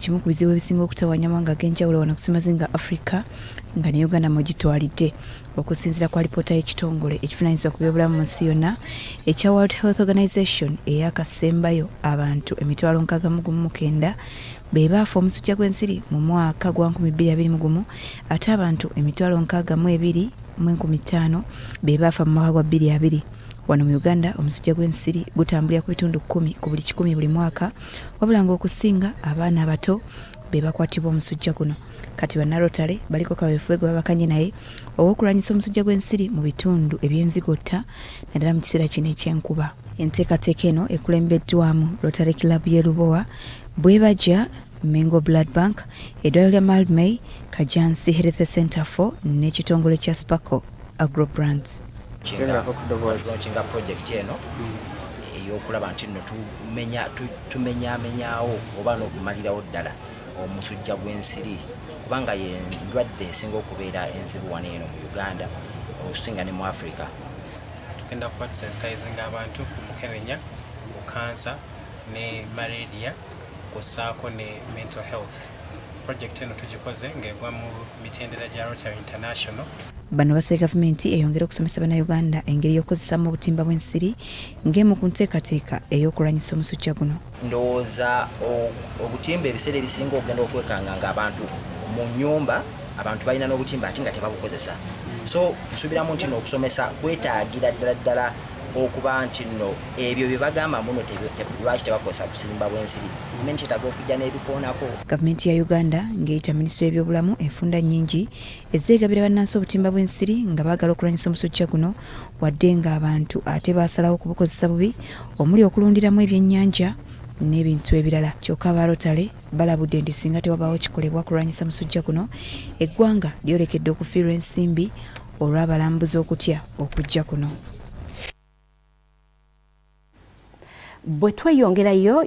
kimu ku bizibu ebisinga okutawanya amawanga ag'enjawulo wano ku ssemazinga Africa nga ne Uganda mwegitwalidde okusinziira kwa alipoota y'ekitongole ekivunaanyizibwa ku byobulamu mu nsi yonna ekya World Health Organization eyakasembayo abantu 69,000 be baafa omusujja gw'ensiri mu mwaka gwa 2021 ate abantu 62,250 be baafa mu mwaka gwa 2020. Wano mu Uganda omusujja gw'ensiri gutambulira ku bitundu 10 ku buli 100 buli mwaka wabula ng'okusinga abaana abato be bakwatibwa omusujja guno. Kati bannalotale baliko kaweefube gwe babakanye naye ow'okulwanyisa omusujja gw'ensiri mu bitundu eby'Enzigotta naddala mu kiseera kino eky'enkuba. Enteekateeka eno ekulembeddwamu Rotary Club y'e Lubowa, Bwebajja Mengo Blood Bank, eddwaliro lya Malmay, Kajansi Health Center for n'ekitongole kya Sparkle Agro Brands. Kinga project eno eyokulaba nti nno tumenyamenyaawo oba n'okumalirawo ddala omusujja gw'ensiri kubanga ye ndwadde esinga okubeera enzibu wano eno mu Uganda okusinga ne mu Africa. Tugenda kuba tusensitizing abantu ku mukenenya, ku kansa ne malaria kusaako ne mental health. Project eno tugikoze ng'egwa mu mitendera gya Rotary International. Bano basaba gavumenti eyongera okusomesa bannayuganda engeri y'okukozesaamu obutimba bw'ensiri ng'emu ku nteekateeka ey'okulwanyisa omusujja guno. Ndowooza obutimba ebiseera ebisinga ogenda okwekanga ng'abantu mu nnyumba abantu balina n'obutimba ate nga tebabukozesa. So nsubiramu nti no okusomesa kwetaagira ddala okuba nti nno ebyo bye bagamba muno lwaki tebakozesa butimba bw'ensiri. Gavumenti etaaga okujja n'ebikoonako. Gavumenti ya Uganda ng'eyita minisitule y'ebyobulamu enfunda nnyingi ezeegabira bannansi obutimba bw'ensiri nga baagala okulwanyisa omusujja guno wadde ng'abantu ate baasalawo okubukozesa bubi omuli okulundiramu ebyennyanja n'ebintu ebirala. Kyokka abalotale balabudde nti singa tewabaawo kikolebwa kulwanyisa musujja guno eggwanga lyolekedde okufiirwa ensimbi olw'abalambuzi okutya okujja kuno. Bwe tweyongerayo